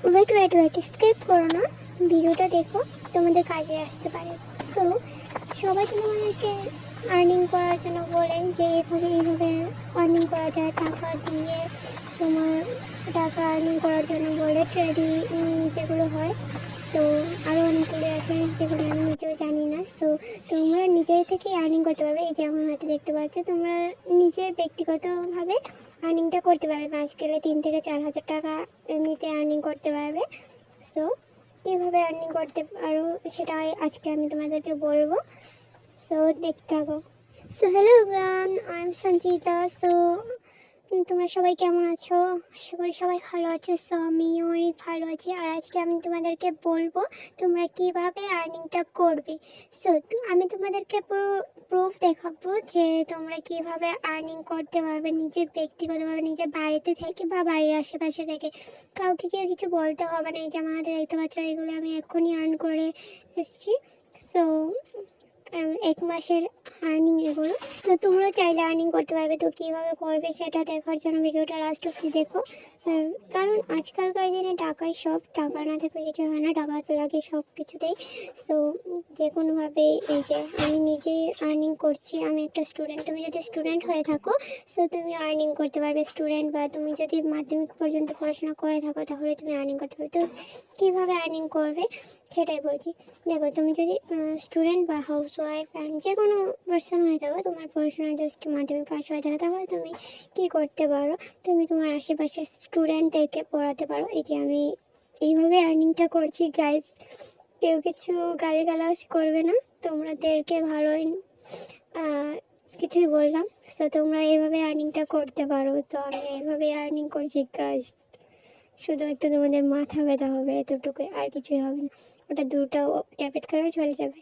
Wait skip করো না, ভিডিওটা দেখো, তোমাদের কাজে আসতে পারে। সো সবাই তো তোমাদেরকে আর্নিং করার জন্য বলে যে এইভাবে আর্নিং করা যায় টাকা দিয়ে। তোমার টাকা আর্নিং করার জন্য বলে ট্রেডিং যেগুলো হয়, তো আরও অনেকগুলো আছে যেগুলো আমি নিজেও জানি না। সো তোমরা নিজের থেকে আর্নিং করতে পারবে। এই যে আমার হাতে দেখতে পাচ্ছ, তোমরা নিজের ব্যক্তিগতভাবে আর্নিংটা করতে পারবে। মাস গেলে 3 থেকে 4 হাজার টাকা এমনিতে আর্নিং করতে পারবে। সো কীভাবে আর্নিং করতে পারো সেটা আজকে আমি তোমাদেরকে বলবো। সো দেখতে থাকো। So hello everyone, I am Sanchita. So তোমরা সবাই কেমন আছো? আশা করি সবাই ভালো আছে। সো আমিও অনেক ভালো আছি। আর আজকে আমি তোমাদেরকে বলবো তোমরা কিভাবে আর্নিংটা করবে। সো আমি তোমাদেরকে প্রুফ দেখাবো যে তোমরা কিভাবে আর্নিং করতে পারবে নিজের ব্যক্তিগতভাবে, নিজের বাড়িতে থেকে বা বাড়ির আশেপাশে থেকে। কাউকে কেউ কিছু বলতে হবে না। এই যে আমার হাতে দেখতে পাচ্ছ, এগুলো আমি এক্ষুনি আর্ন করে এসেছি। সো 1 মাসের আর্নিং এগুলো। তো তোমরা চাইলে আর্নিং করতে পারবে। তো কীভাবে করবে সেটা দেখার জন্য ভিডিওটা লাস্ট অবধি দেখো। কারণ আজকালকার দিনে টাকাই সব, টাকা না থাকলে কিছু হয় না, টাকা তো লাগে সব কিছুতেই। সো যে কোনোভাবে, এই যে আমি নিজে আর্নিং করছি, আমি একটা স্টুডেন্ট। তুমি যদি স্টুডেন্ট হয়ে থাকো সো তুমি আর্নিং করতে পারবে। স্টুডেন্ট বা তুমি যদি মাধ্যমিক পর্যন্ত পড়াশোনা করে থাকো তাহলে তুমি আর্নিং করতে পারবে। তো কীভাবে আর্নিং করবে সেটাই বলছি। দেখো, তুমি যদি স্টুডেন্ট বা হাউস ওয়াইফ যে কোনো পার্সন হয়ে থাকো, তোমার পড়াশোনা জাস্ট মাধ্যমিক পাস হয়ে থাকে, তাহলে তুমি কী করতে পারো, তুমি তোমার আশেপাশে স্টুডেন্টদেরকে পড়াতে পারো। এই যে আমি এইভাবে আর্নিংটা করছি গাইজ। কেউ কিছু গালিগালাজ করবে না, তোমাদেরকে ভালোই কিছুই বললাম। সো তোমরা এইভাবে আর্নিংটা করতে পারো। তো আমি এইভাবে আর্নিং করছি গাইজ। শুধু একটু তোমাদের মাথা ব্যথা হবে, এতটুকু, আর কিছুই হবে না। ওটা 2টা ট্যাবলেট খেলে চলে যাবে।